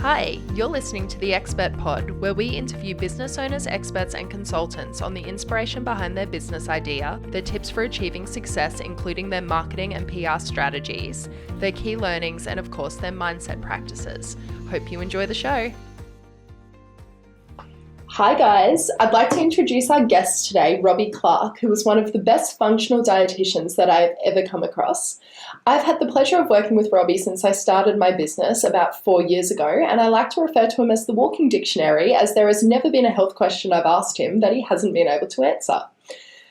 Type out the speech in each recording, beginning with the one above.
Hi, you're listening to the Expert Pod, where we interview business owners, experts, and consultants on the inspiration behind their business idea, their tips for achieving success, including their marketing and PR strategies, their key learnings, and of course, their mindset practices. Hope you enjoy the show. Hi guys, I'd like to introduce our guest today, Robbie Clark, who is one of the best functional dietitians that I've ever come across. I've had the pleasure of working with Robbie since I started my business about 4 years ago, and I like to refer to him as the walking dictionary, as there has never been a health question I've asked him that he hasn't been able to answer.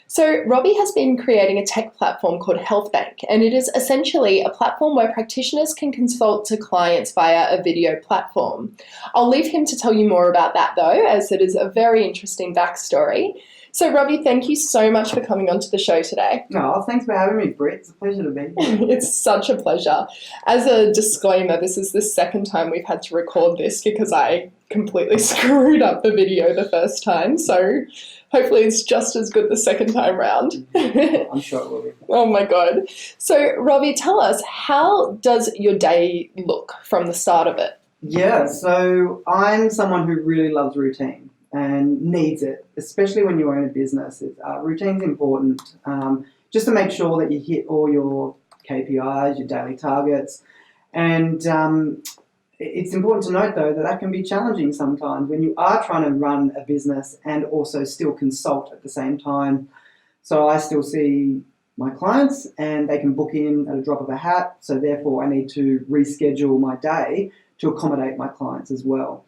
So Robbie has been creating a tech platform called HealthBank, and it is essentially a platform where practitioners can consult to clients via a video platform. I'll leave him to tell you more about that though, as it is a very interesting backstory. So Robbie, thank you so much for coming onto the show today. Oh, thanks for having me, Britt. It's a pleasure to be here. It's such a pleasure. As a disclaimer, this is the second time we've had to record this because I completely screwed up the video the first time. So hopefully it's just as good the second time round. I'm sure it will be. Oh my God. So Robbie, tell us, how does your day look from the start of it? Yeah, so I'm someone who really loves routine and needs it, especially when you own a business. Routine's important, just to make sure that you hit all your KPIs, your daily targets. And it's important to note, though, that that can be challenging sometimes when you are trying to run a business and also still consult at the same time. So I still see my clients and they can book in at a drop of a hat. So therefore I need to reschedule my day to accommodate my clients as well.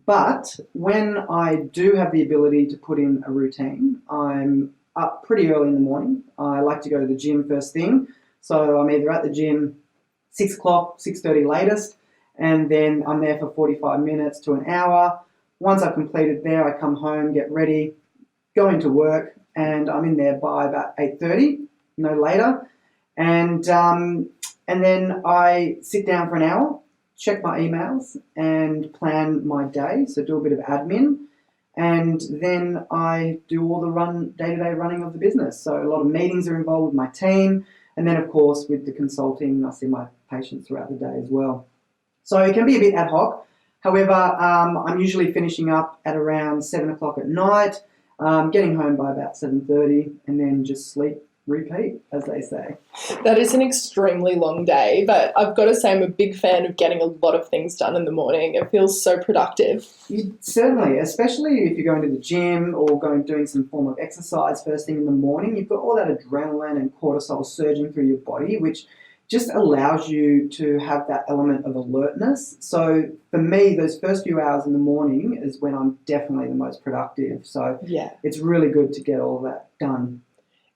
But when I do have the ability to put in a routine, I'm up pretty early in the morning. I like to go to the gym first thing. So I'm either at the gym 6 o'clock, 6:30 latest, and then I'm there for 45 minutes to an hour. Once I've completed there, I come home, get ready, go into work, and I'm in there by about 8:30, no later. And then I sit down for an hour, check my emails and plan my day, so do a bit of admin, and then I do all the day-to-day running of the business. So a lot of meetings are involved with my team, and then of course with the consulting, I see my patients throughout the day as well. So it can be a bit ad hoc. However, I'm usually finishing up at around 7 o'clock at night, getting home by about 7:30, and then just sleep, repeat, as they say. That is an extremely long day, but I've got to say I'm a big fan of getting a lot of things done in the morning. It feels so productive. Certainly, especially if you're going to the gym or doing some form of exercise first thing in the morning, you've got all that adrenaline and cortisol surging through your body, which just allows you to have that element of alertness. So for me, those first few hours in the morning is when I'm definitely the most productive. So yeah, it's really good to get all that done.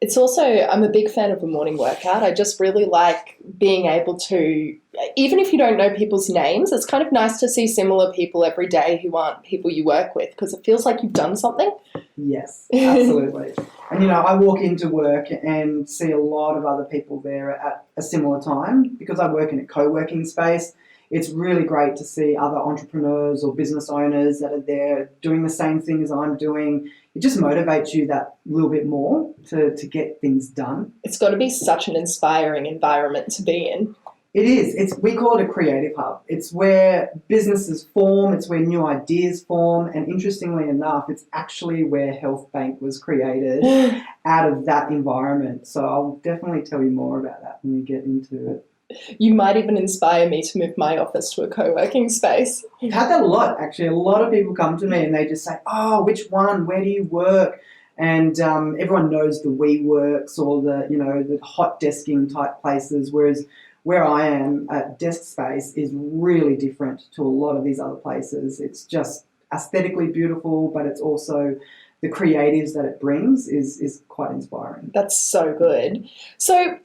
It's also, I'm a big fan of a morning workout. I just really like being able to, even if you don't know people's names, it's kind of nice to see similar people every day who aren't people you work with, because it feels like you've done something. Yes, absolutely. And, I walk into work and see a lot of other people there at a similar time because I work in a co-working space. It's really great to see other entrepreneurs or business owners that are there doing the same thing as I'm doing. It just motivates you that little bit more to get things done. It's got to be such an inspiring environment to be in. It is. We call it a creative hub. It's where businesses form. It's where new ideas form. And interestingly enough, it's actually where HealthBank was created out of that environment. So I'll definitely tell you more about that when we get into it. You might even inspire me to move my office to a co-working space. I've had that a lot, actually. A lot of people come to me and they just say, oh, which one? Where do you work? And everyone knows the WeWorks or the hot desking type places, whereas where I am at desk space is really different to a lot of these other places. It's just aesthetically beautiful, but it's also the creatives that it brings is quite inspiring. That's so good. So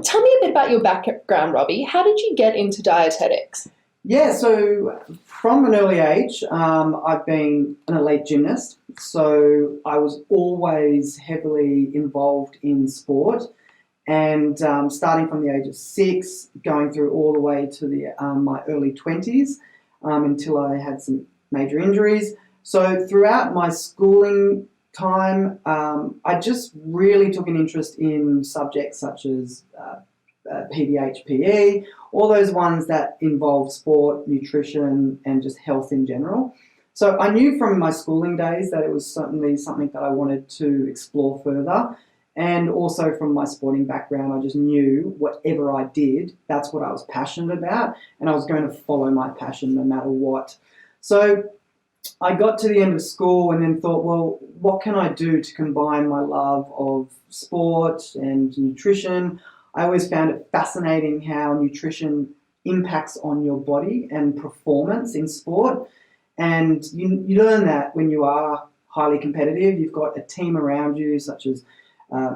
tell me a bit about your background, Robbie. How did you get into dietetics? Yeah, so from an early age, I've been an elite gymnast. So I was always heavily involved in sport. And starting from the age of 6, going through all the way to my early 20s until I had some major injuries. So throughout my schooling time, I just really took an interest in subjects such as PDHPE, all those ones that involve sport, nutrition, and just health in general. So I knew from my schooling days that it was certainly something that I wanted to explore further. And also from my sporting background, I just knew whatever I did, that's what I was passionate about, and I was going to follow my passion no matter what. So I got to the end of school and then thought, well, what can I do to combine my love of sport and nutrition? I always found it fascinating how nutrition impacts on your body and performance in sport. And you learn that when you are highly competitive. You've got a team around you, such as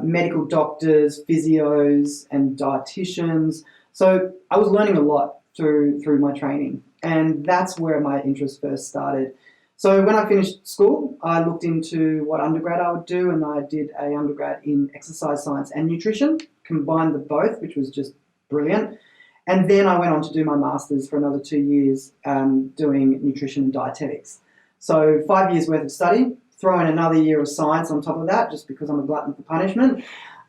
medical doctors, physios, and dietitians. So I was learning a lot through my training, and that's where my interest first started. So when I finished school, I looked into what undergrad I would do, and I did an undergrad in exercise science and nutrition, combined the both, which was just brilliant. And then I went on to do my master's for another 2 years doing nutrition and dietetics. So 5 years worth of study, throw in another year of science on top of that, just because I'm a glutton for punishment.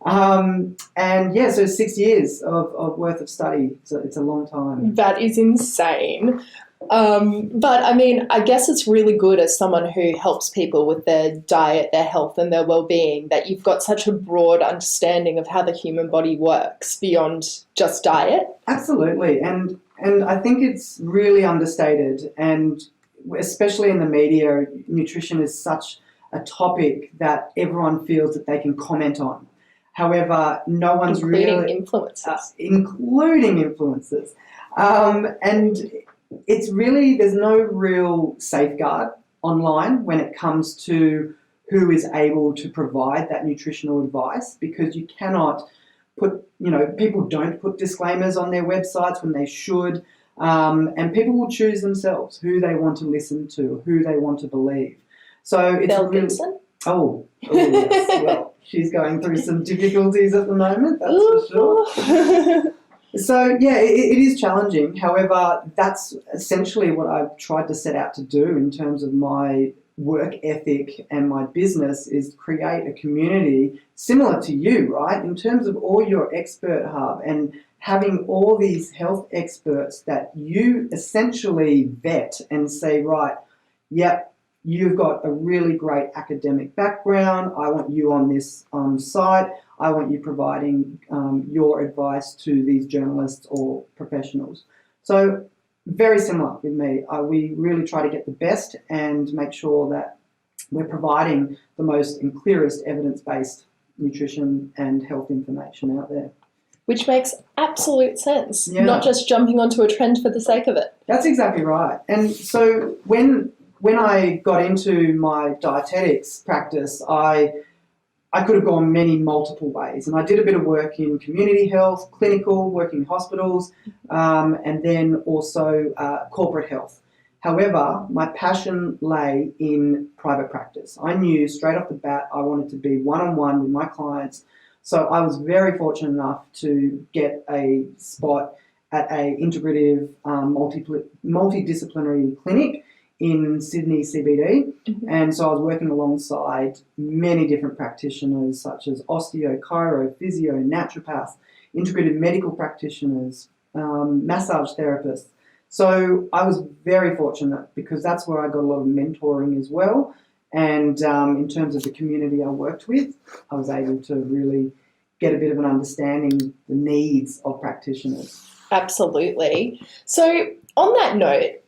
So 6 years of worth of study. So it's a long time. That is insane. But I mean, I guess it's really good as someone who helps people with their diet, their health, and their well-being, that you've got such a broad understanding of how the human body works beyond just diet. Absolutely. And I think it's really understated, and especially in the media, nutrition is such a topic that everyone feels that they can comment on. However, no one's including influencers. Including influencers. And it's really, there's no real safeguard online when it comes to who is able to provide that nutritional advice, because you cannot put, people don't put disclaimers on their websites when they should. And people will choose themselves who they want to listen to, who they want to believe. So it's Belle really, Gibson? Oh, yes. Well, she's going through some difficulties at the moment, that's for sure. So, yeah, it is challenging. However, that's essentially what I've tried to set out to do in terms of my work ethic and my business, is create a community similar to you, right? In terms of all your expert hub and having all these health experts that you essentially vet and say, right, yep, you've got a really great academic background. I want you on this site. I want you providing your advice to these journalists or professionals. So very similar with me. We really try to get the best and make sure that we're providing the most and clearest evidence-based nutrition and health information out there. Which makes absolute sense, Yeah. Not just jumping onto a trend for the sake of it. That's exactly right. And so when I got into my dietetics practice, I could have gone multiple ways. And I did a bit of work in community health, clinical, working in hospitals, and then also corporate health. However, my passion lay in private practice. I knew straight off the bat I wanted to be one-on-one with my clients. So I was very fortunate enough to get a spot at an integrative multidisciplinary clinic in Sydney CBD. Mm-hmm. And so I was working alongside many different practitioners such as osteo, chiro, physio, naturopaths, integrative medical practitioners, massage therapists. So I was very fortunate because that's where I got a lot of mentoring as well. And in terms of the community I worked with, I was able to really get a bit of an understanding the needs of practitioners. Absolutely. So on that note,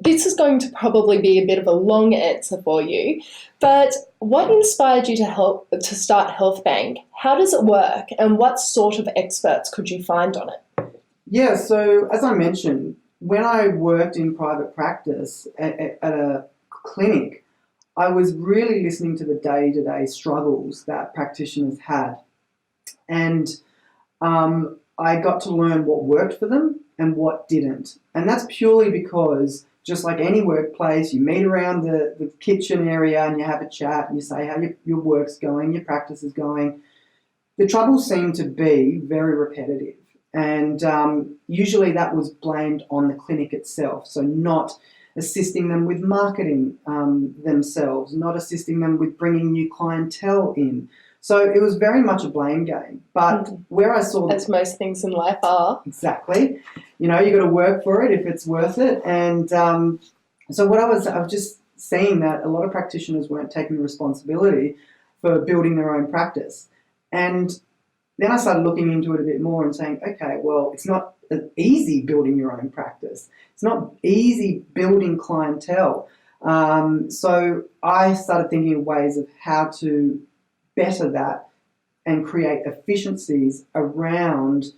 this is going to probably be a bit of a long answer for you, but what inspired you to start Health Bank? How does it work, and what sort of experts could you find on it? Yeah, so as I mentioned, when I worked in private practice at a clinic, I was really listening to the day-to-day struggles that practitioners had. And I got to learn what worked for them and what didn't. And that's purely because, just like any workplace, you meet around the kitchen area and you have a chat and you say how your work's going, your practice is going. The troubles seem to be very repetitive. And usually that was blamed on the clinic itself. So not assisting them with marketing themselves, not assisting them with bringing new clientele in. So it was very much a blame game. But where I saw... As most things in life are. Exactly. You know, you got to work for it if it's worth it. And so I was just seeing that a lot of practitioners weren't taking responsibility for building their own practice. And then I started looking into it a bit more and saying, okay, well, it's not easy building your own practice. It's not easy building clientele. So I started thinking of ways of how to better that and create efficiencies around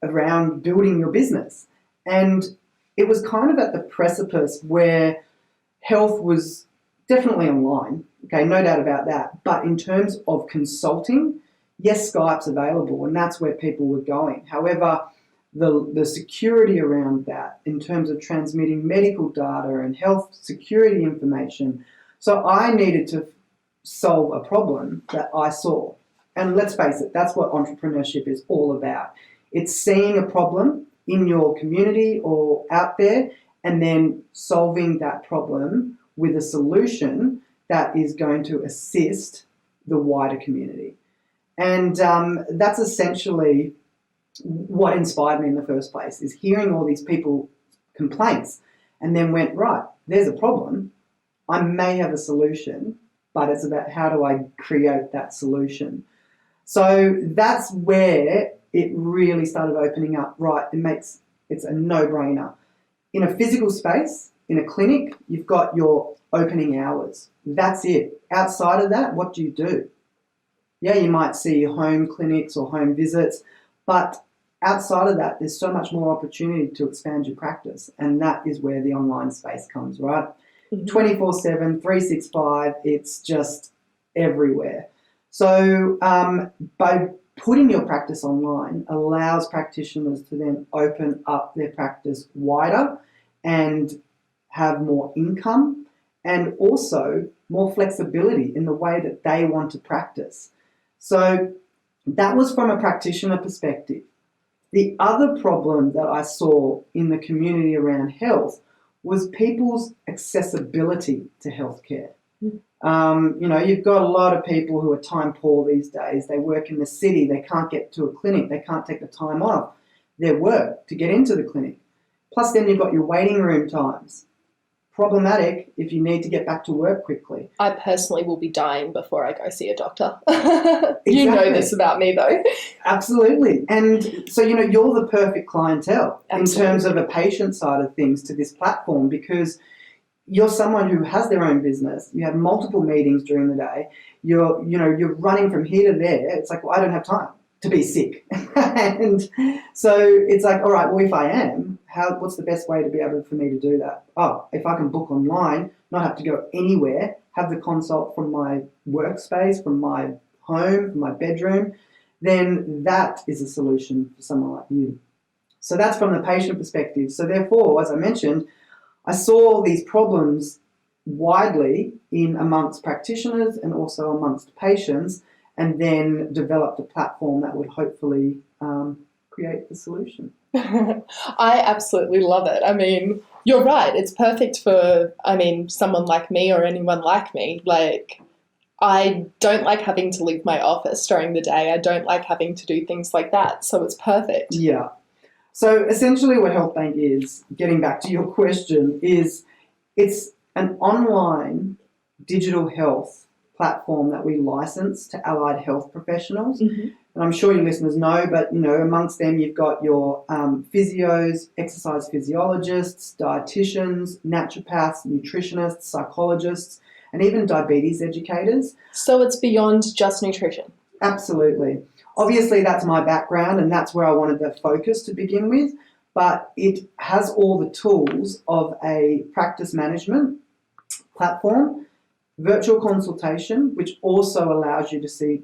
building your business. And it was kind of at the precipice where health was definitely online, okay, no doubt about that. But in terms of consulting, yes, Skype's available, and that's where people were going. However, the security around that in terms of transmitting medical data and health security information. So I needed to solve a problem that I saw. And let's face it, that's what entrepreneurship is all about. It's seeing a problem in your community or out there and then solving that problem with a solution that is going to assist the wider community. And that's essentially what inspired me in the first place, is hearing all these people complaints and then went, right, there's a problem. I may have a solution, but it's about how do I create that solution. So that's where it really started opening up. Right, it's a no-brainer. In a physical space, in a clinic, you've got your opening hours. That's it. Outside of that, what do you do? Yeah, you might see home clinics or home visits, but outside of that, there's so much more opportunity to expand your practice, and that is where the online space comes, right? 24/7, 365, it's just everywhere. So by putting your practice online allows practitioners to then open up their practice wider and have more income and also more flexibility in the way that they want to practice. So that was from a practitioner perspective. The other problem that I saw in the community around health was people's accessibility to healthcare. You've got a lot of people who are time poor these days. They work in the city. They can't get to a clinic. They can't take the time off their work to get into the clinic. Plus then you've got your waiting room times. Problematic if you need to get back to work quickly. I personally will be dying before I go see a doctor. Exactly. You know this about me, though. Absolutely. And so, you're the perfect clientele in terms of a patient side of things to this platform, because you're someone who has their own business. You have multiple meetings during the day. You're running from here to there. It's like, well, I don't have time to be sick. And so it's like, all right, well, if I am, what's the best way to be able for me to do that? Oh, if I can book online, not have to go anywhere, have the consult from my workspace, from my home, from my bedroom, then that is a solution for someone like you. So that's from the patient perspective. So therefore, as I mentioned, I saw these problems widely in amongst practitioners and also amongst patients, and then developed a platform that would hopefully create the solution. I absolutely love it. I mean, you're right. It's perfect for, someone like me or anyone like me. Like, I don't like having to leave my office during the day. I don't like having to do things like that. So it's perfect. Yeah. So essentially what HealthBank is, getting back to your question, is it's an online digital health platform that we license to allied health professionals. Mm-hmm. And I'm sure your listeners know, but, amongst them you've got your physios, exercise physiologists, dietitians, naturopaths, nutritionists, psychologists, and even diabetes educators. So it's beyond just nutrition. Absolutely. Obviously, that's my background and that's where I wanted to focus to begin with, but it has all the tools of a practice management platform, virtual consultation, which also allows you to see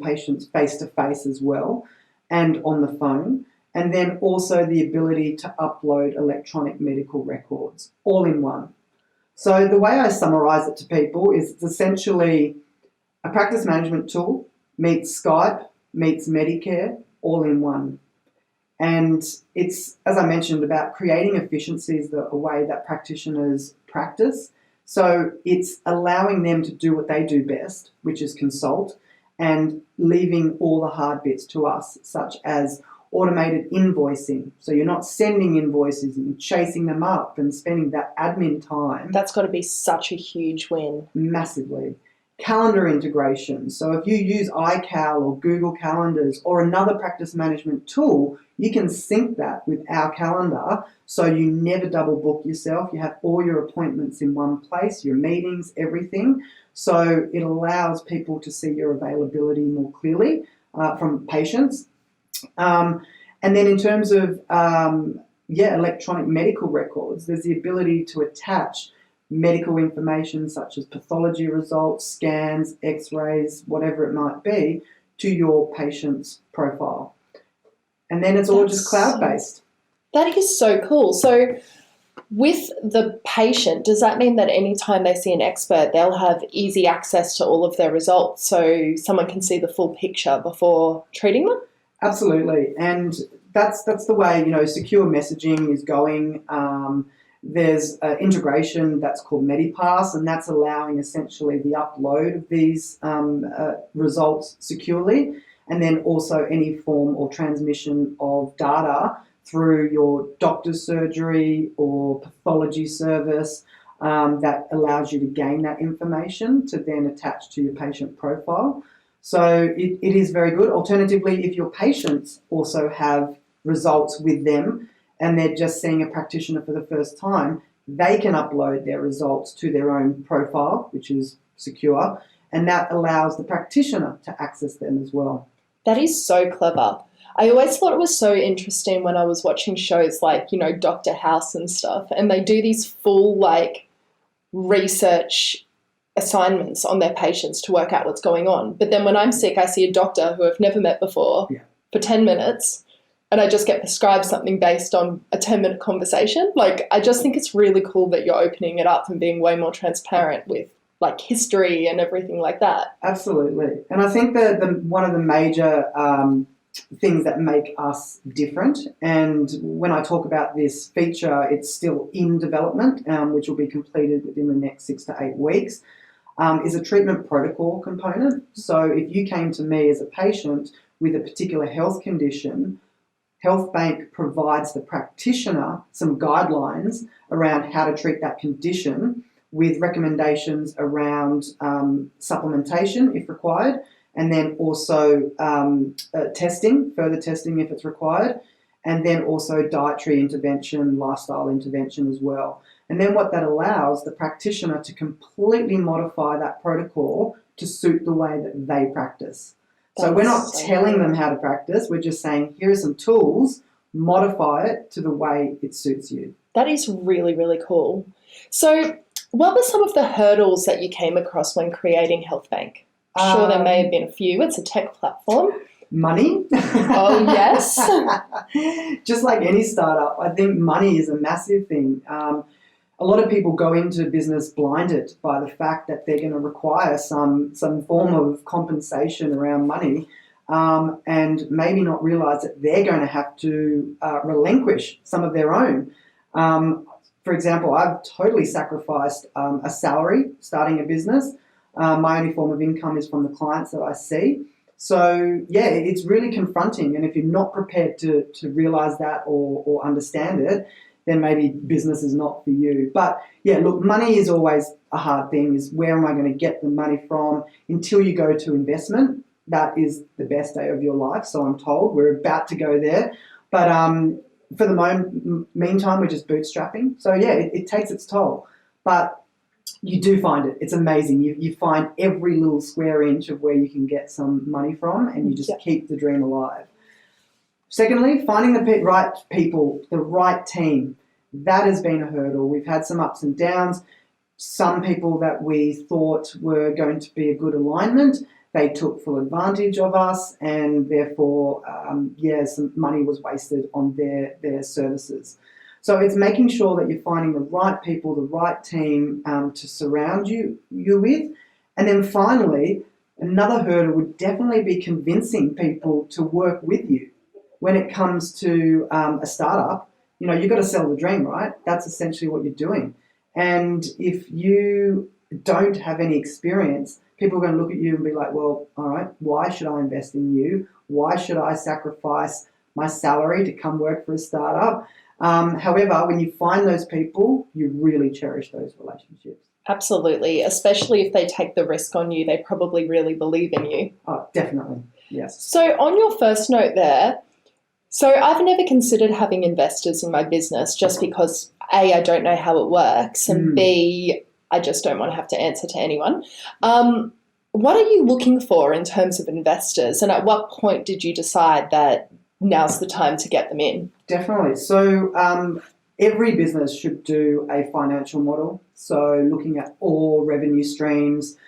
patients face-to-face as well and on the phone, and then also the ability to upload electronic medical records all in one. So the way I summarise it to people is it's essentially a practice management tool meets Skype, meets Medicare, all in one. And it's, as I mentioned, about creating efficiencies the way that practitioners practice So it's allowing them to do what they do best, which is consult, and leaving all the hard bits to us, such as automated invoicing. So you're not sending invoices and chasing them up and spending that admin time. That's got to be such a huge win. Massively. Calendar integration. So if you use iCal or Google Calendars or another practice management tool, you can sync that with our calendar so you never double book yourself. You have all your appointments in one place, your meetings, everything. So it allows people to see your availability more clearly from patients. And then in terms of electronic medical records, there's the ability to attach medical information such as pathology results, scans, x-rays, whatever it might be, to your patient's profile. And then it's all just cloud-based. That is so cool. So with the patient, does that mean that anytime they see an expert, they'll have easy access to all of their results so someone can see the full picture before treating them? Absolutely. And that's the way, secure messaging is going. There's integration that's called MediPass, and that's allowing essentially the upload of these results securely, and then also any form or transmission of data through your doctor's surgery or pathology service that allows you to gain that information to then attach to your patient profile. So it is very good. Alternatively, if your patients also have results with them and they're just seeing a practitioner for the first time, they can upload their results to their own profile, which is secure, and that allows the practitioner to access them as well. That is so clever. I always thought it was so interesting when I was watching shows like, Dr. House and stuff, and they do these full, research assignments on their patients to work out what's going on. But then when I'm sick, I see a doctor who I've never met before for 10 minutes, and I just get prescribed something based on a 10-minute conversation. I just think it's really cool that you're opening it up and being way more transparent with history and everything like that. Absolutely. And I think that one of the major things that make us different, and when I talk about this feature, it's still in development, which will be completed within the next 6 to 8 weeks, is a treatment protocol component. So if you came to me as a patient with a particular health condition, HealthBank provides the practitioner some guidelines around how to treat that condition with recommendations around supplementation if required, and then also further testing if it's required, and then also dietary intervention, lifestyle intervention as well. And then what that allows the practitioner to completely modify that protocol to suit the way that they practice. So we're not telling them how to practice, we're just saying, here are some tools, modify it to the way it suits you. That is really, really cool. So what were some of the hurdles that you came across when creating HealthBank? I'm sure there may have been a few. It's a tech platform. Money. Oh, yes. Just like any startup, I think money is a massive thing. A lot of people go into business blinded by the fact that they're going to require some form of compensation around money, and maybe not realize that they're going to have to relinquish some of their own. For example, I've totally sacrificed a salary starting a business. My only form of income is from the clients that I see. So, yeah, it's really confronting. And if you're not prepared to realize that or understand it, then maybe business is not for you. But, yeah, look, money is always a hard thing, is where am I going to get the money from until you go to investment. That is the best day of your life, so I'm told. We're about to go there. But for the meantime, we're just bootstrapping. So, yeah, it takes its toll. But you do find it. It's amazing. You find every little square inch of where you can get some money from, and you just keep the dream alive. Secondly, finding the right people, the right team. That has been a hurdle. We've had some ups and downs. Some people that we thought were going to be a good alignment, they took full advantage of us, and therefore, some money was wasted on their services. So it's making sure that you're finding the right people, the right team to surround you with. And then finally, another hurdle would definitely be convincing people to work with you. When it comes to a startup, you've got to sell the dream, right? That's essentially what you're doing. And if you don't have any experience, people are going to look at you and be like, well, all right, why should I invest in you? Why should I sacrifice my salary to come work for a startup? However, when you find those people, you really cherish those relationships. Absolutely, especially if they take the risk on you, they probably really believe in you. Oh, definitely, yes. So on your first note there, so I've never considered having investors in my business just because A, I don't know how it works, and B, I just don't want to have to answer to anyone. What are you looking for in terms of investors, and at what point did you decide that now's the time to get them in? Definitely. So every business should do a financial model. So looking at all revenue streams.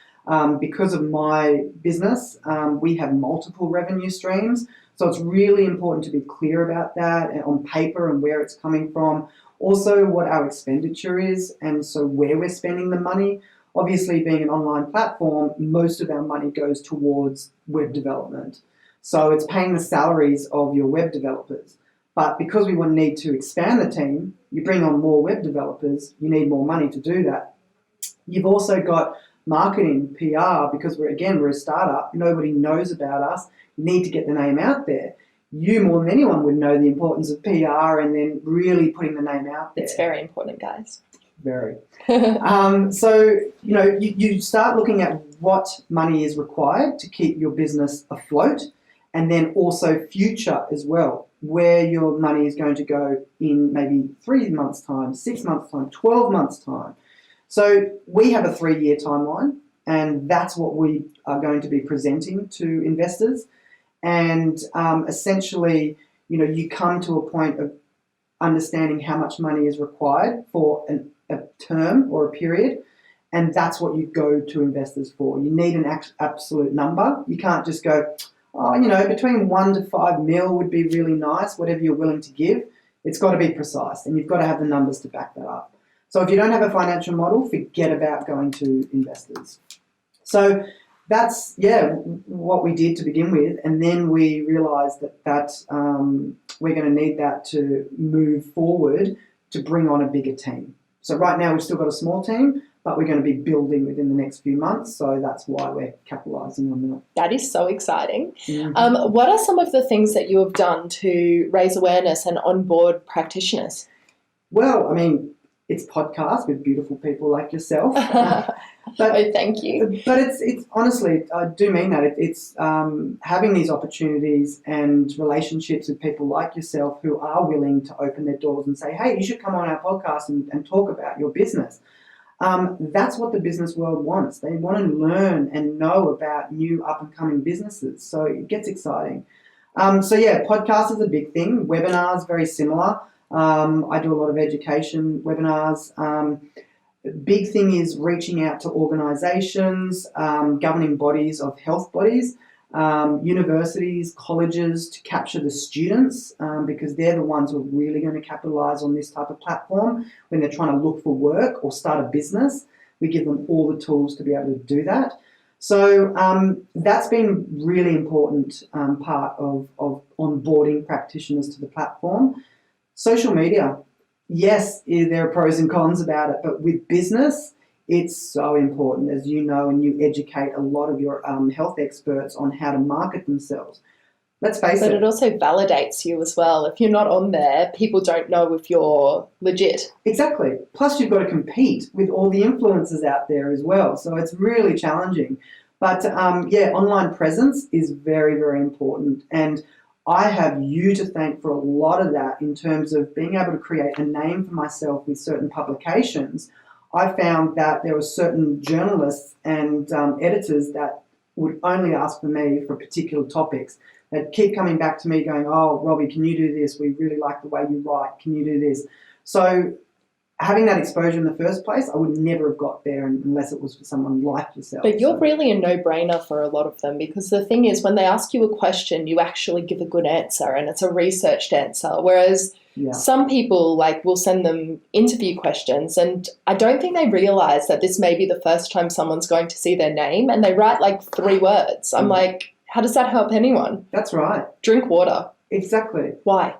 Because of my business, we have multiple revenue streams. So it's really important to be clear about that on paper and where it's coming from. Also what our expenditure is, and so where we're spending the money. Obviously, being an online platform, most of our money goes towards web development. So it's paying the salaries of your web developers. But because we need to expand the team, you bring on more web developers, you need more money to do that. You've also got marketing, PR, because we're a startup, nobody knows about us. You need to get the name out there. You more than anyone would know the importance of PR and then really putting the name out there. It's very important, guys. Very. So, you start looking at what money is required to keep your business afloat, and then also future as well, where your money is going to go in maybe 3 months' time, 6 months' time, 12 months' time. So we have a 3-year timeline, and that's what we are going to be presenting to investors. And essentially, you come to a point of understanding how much money is required for a term or a period, and that's what you go to investors for. You need an absolute number. You can't just go, between 1 to 5 mil would be really nice, whatever you're willing to give. It's got to be precise, and you've got to have the numbers to back that up. So if you don't have a financial model, forget about going to investors. So that's, what we did to begin with. And then we realised that we're going to need that to move forward to bring on a bigger team. So right now we've still got a small team, but we're going to be building within the next few months. So that's why we're capitalising on that. That is so exciting. Mm-hmm. What are some of the things that you have done to raise awareness and onboard practitioners? Well, it's podcasts with beautiful people like yourself. Thank you. But it's honestly, I do mean that. It's having these opportunities and relationships with people like yourself who are willing to open their doors and say, hey, you should come on our podcast and talk about your business. That's what the business world wants. They want to learn and know about new up-and-coming businesses. So it gets exciting. Podcast is a big thing. Webinars, very similar. I do a lot of education webinars. Big thing is reaching out to organisations, governing bodies of health bodies, universities, colleges, to capture the students because they're the ones who are really going to capitalise on this type of platform when they're trying to look for work or start a business. We give them all the tools to be able to do that. So that's been really important part of onboarding practitioners to the platform. Social media, yes, there are pros and cons about it, but with business, it's so important, as you know, and you educate a lot of your health experts on how to market themselves. Let's face it. But it also validates you as well. If you're not on there, people don't know if you're legit. Exactly. Plus, you've got to compete with all the influencers out there as well. So it's really challenging. But online presence is very, very important. And I have you to thank for a lot of that in terms of being able to create a name for myself with certain publications. I found that there were certain journalists and editors that would only ask for me for particular topics. They'd keep coming back to me going, oh, Robbie, can you do this? We really like the way you write. Can you do this? So having that exposure in the first place, I would never have got there unless it was for someone like yourself. But you're really a no-brainer for a lot of them, because the thing is, when they ask you a question, you actually give a good answer, and it's a researched answer. Whereas some people will send them interview questions, and I don't think they realise that this may be the first time someone's going to see their name, and they write 3 words. I'm like, how does that help anyone? That's right. Drink water. Exactly. Why?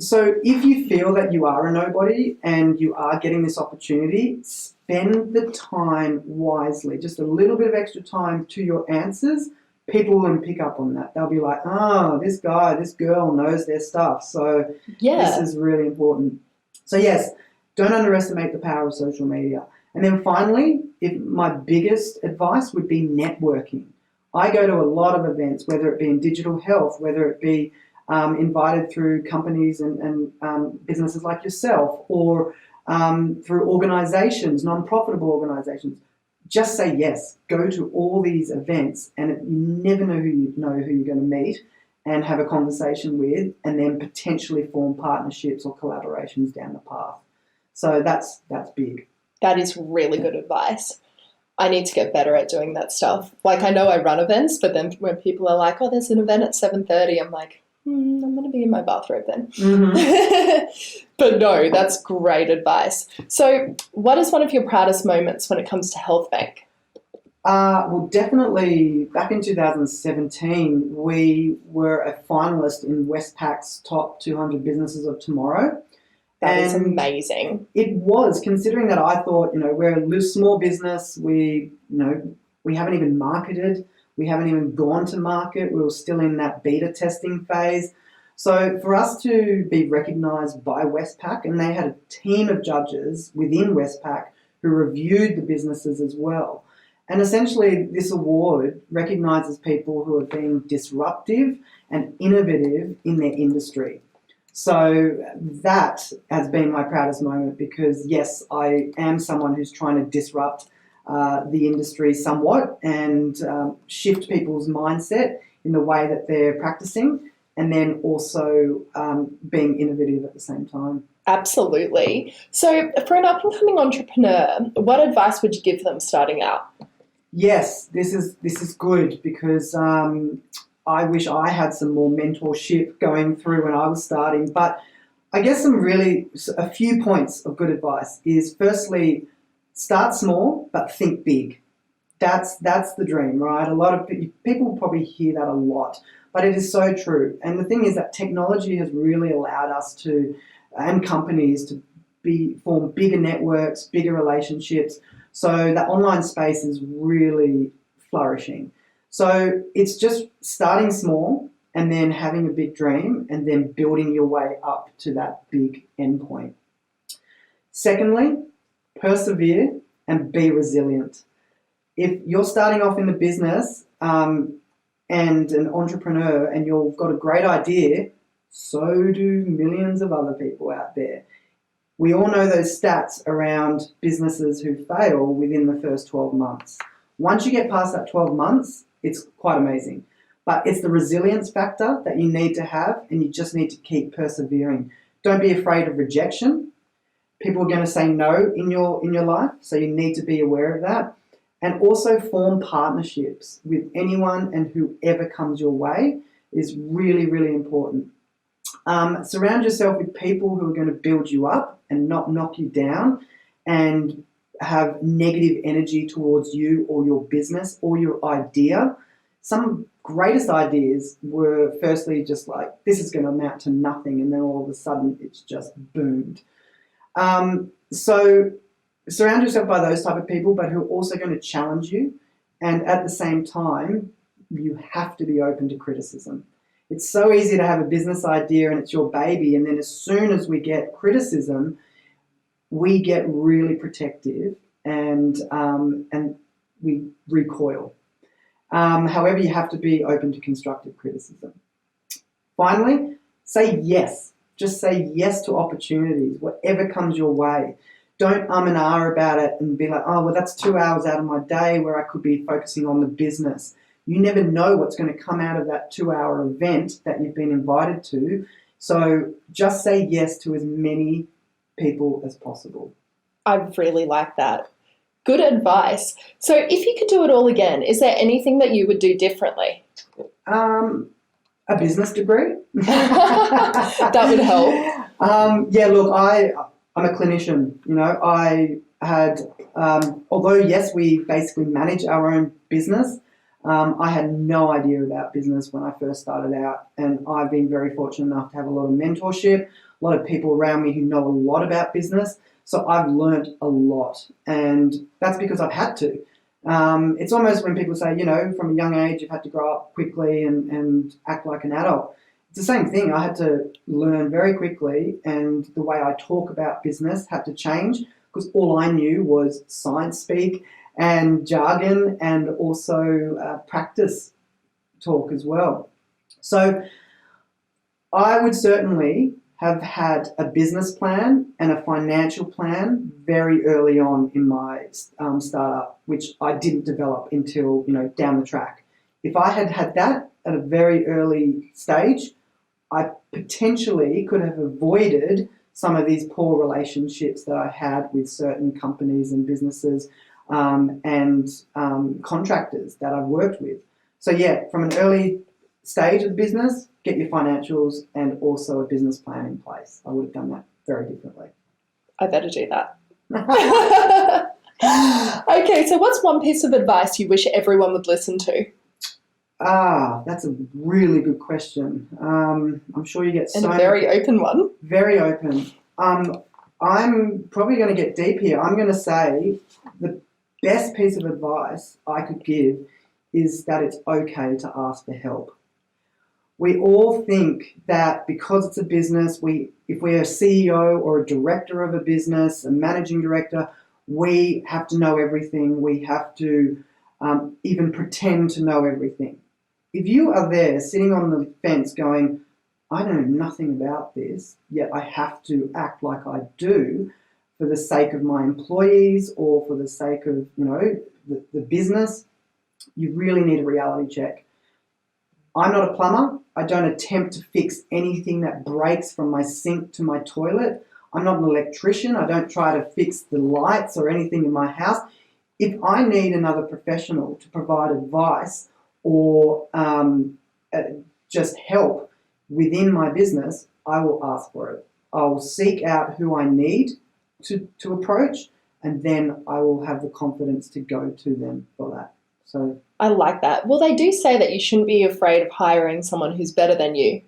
So if you feel that you are a nobody and you are getting this opportunity, spend the time wisely. Just a little bit of extra time to your answers. People will pick up on that. They'll be like, oh, this guy, this girl knows their stuff. So this is really important. So yes, don't underestimate the power of social media. And then finally, my biggest advice would be networking. I go to a lot of events, whether it be in digital health, whether it be invited through companies and businesses like yourself, or through organisations, non-profitable organisations. Just say yes. Go to all these events, and you never know who you're going to meet and have a conversation with, and then potentially form partnerships or collaborations down the path. So that's big. That is really good advice. I need to get better at doing that stuff. Like, I know I run events, but then when people are like, oh, there's an event at 7:30, I'm like, I'm going to be in my bathrobe then. Mm-hmm. But no, that's great advice. So what is one of your proudest moments when it comes to Health Bank? Well, definitely back in 2017, we were a finalist in Westpac's top 200 businesses of tomorrow. That is amazing. It was, considering that I thought, we're a small business. We haven't even marketed. We haven't even gone to market. We were still in that beta testing phase. So for us to be recognised by Westpac, and they had a team of judges within Westpac who reviewed the businesses as well. And essentially this award recognises people who have been disruptive and innovative in their industry. So that has been my proudest moment because, yes, I am someone who's trying to disrupt the industry somewhat and shift people's mindset in the way that they're practicing, and then also being innovative at the same time. Absolutely. So for an up-and-coming entrepreneur, what advice would you give them starting out? Yes, this is good because I wish I had some more mentorship going through when I was starting. But I guess a few points of good advice is, firstly, start small but think big. That's the dream, right? A lot of people probably hear that a lot, but it is so true. And the thing is that technology has really allowed us to, and companies, to form bigger networks, bigger relationships. So the online space is really flourishing. So it's just starting small and then having a big dream and then building your way up to that big endpoint. Secondly, persevere and be resilient. If you're starting off in the business and an entrepreneur and you've got a great idea, so do millions of other people out there. We all know those stats around businesses who fail within the first 12 months. Once you get past that 12 months, it's quite amazing. But it's the resilience factor that you need to have, and you just need to keep persevering. Don't be afraid of rejection. People are going to say no in your life, so you need to be aware of that. And also form partnerships with anyone and whoever comes your way is really, really important. Surround yourself with people who are going to build you up and not knock you down and have negative energy towards you or your business or your idea. Some greatest ideas were firstly just like, this is going to amount to nothing, and then all of a sudden it's just boomed. So surround yourself by those type of people, but who are also going to challenge you. And at the same time, you have to be open to criticism. It's so easy to have a business idea and it's your baby, and then as soon as we get criticism, we get really protective and we recoil. However, you have to be open to constructive criticism. Finally, say yes. Just say yes to opportunities, whatever comes your way. Don't and ah about it and be like, oh, well, that's 2 hours out of my day where I could be focusing on the business. You never know what's going to come out of that 2-hour event that you've been invited to. So just say yes to as many people as possible. I really like that. Good advice. So if you could do it all again, is there anything that you would do differently? A business degree. That would help. Yeah, look, I'm a clinician. I had, although yes, we basically manage our own business, I had no idea about business when I first started out, and I've been very fortunate enough to have a lot of mentorship, a lot of people around me who know a lot about business. So I've learned a lot, and that's because I've had to. It's almost when people say, from a young age, you've had to grow up quickly and act like an adult. It's the same thing. I had to learn very quickly, and the way I talk about business had to change because all I knew was science speak and jargon and also practice talk as well. So I would certainly have had a business plan and a financial plan very early on in my startup, which I didn't develop until, down the track. If I had had that at a very early stage, I potentially could have avoided some of these poor relationships that I had with certain companies and businesses and contractors that I've worked with. So yeah, from an early stage of the business, get your financials and also a business plan in place. I would have done that very differently. I better do that. Okay, so what's one piece of advice you wish everyone would listen to? That's a really good question. I'm sure you get and a very open one. Very open. I'm probably going to get deep here. I'm going to say the best piece of advice I could give is that it's okay to ask for help. We all think that because it's a business, if we're a CEO or a director of a business, a managing director, we have to know everything. We have to even pretend to know everything. If you are there sitting on the fence going, I know nothing about this, yet I have to act like I do for the sake of my employees or for the sake of, the business, you really need a reality check. I'm not a plumber. I don't attempt to fix anything that breaks from my sink to my toilet. I'm not an electrician. I don't try to fix the lights or anything in my house. If I need another professional to provide advice or just help within my business, I will ask for it. I will seek out who I need to approach, and then I will have the confidence to go to them for that. So I like that. Well, they do say that you shouldn't be afraid of hiring someone who's better than you.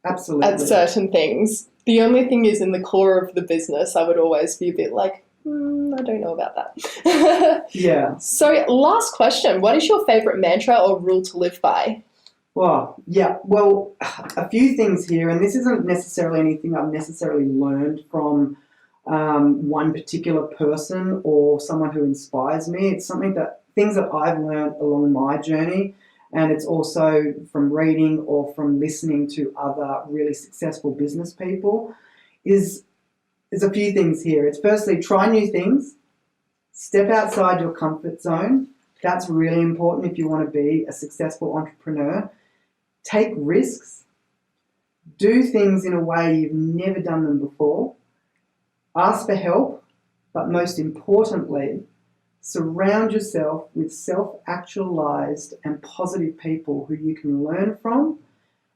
Absolutely. At certain things. The only thing is, in the core of the business, I would always be a bit like, I don't know about that. Yeah. So last question. What is your favourite mantra or rule to live by? Well, a few things here, and this isn't necessarily anything I've necessarily learned from one particular person or someone who inspires me. It's things that I've learned along my journey, and it's also from reading or from listening to other really successful business people. There's a few things here. It's firstly, try new things, step outside your comfort zone. That's really important if you want to be a successful entrepreneur. Take risks, do things in a way you've never done them before, ask for help, but most importantly, surround yourself with self-actualized and positive people who you can learn from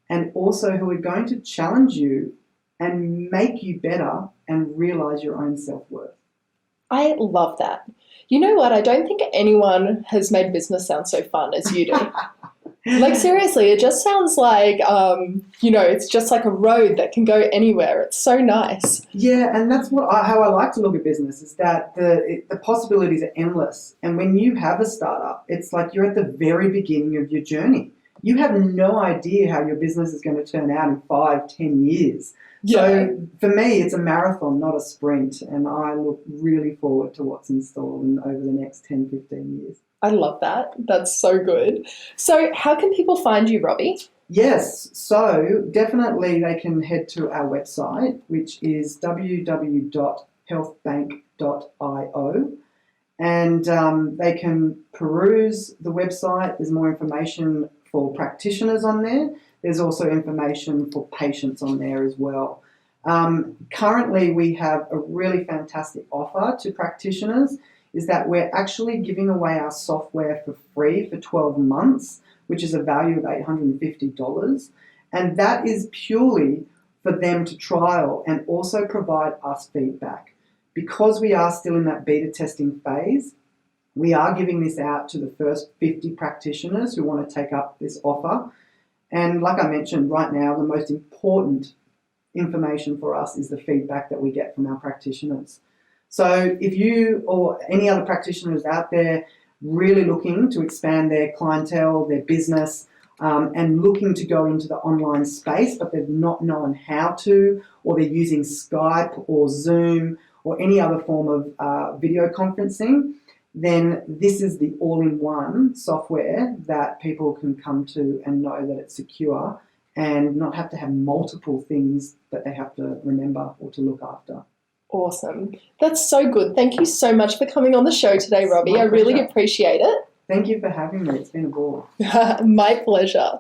and also who are going to challenge you and make you better and realize your own self-worth. I love that. You know what? I don't think anyone has made business sound so fun as you do. Like, seriously, it just sounds like, it's just like a road that can go anywhere. It's so nice. Yeah, and that's how I like to look at business, is that the possibilities are endless. And when you have a startup, it's like you're at the very beginning of your journey. You have no idea how your business is going to turn out in 5-10 years. Yeah. So for me, it's a marathon, not a sprint. And I look really forward to what's in store over the next 10-15 years. I love that. That's so good. So how can people find you, Robbie? Yes, so definitely they can head to our website, which is www.healthbank.io, and they can peruse the website. There's more information for practitioners on there. There's also information for patients on there as well. Currently, we have a really fantastic offer to practitioners, is that we're actually giving away our software for free for 12 months, which is a value of $850. And that is purely for them to trial and also provide us feedback. Because we are still in that beta testing phase, we are giving this out to the first 50 practitioners who want to take up this offer. And like I mentioned, right now, the most important information for us is the feedback that we get from our practitioners. So if you or any other practitioners out there really looking to expand their clientele, their business, and looking to go into the online space, but they've not known how to, or they're using Skype or Zoom or any other form of video conferencing, then this is the all-in-one software that people can come to and know that it's secure and not have to have multiple things that they have to remember or to look after. Awesome. That's so good. Thank you so much for coming on the show today, Robbie. I really appreciate it. Thank you for having me. It's been a ball. My pleasure.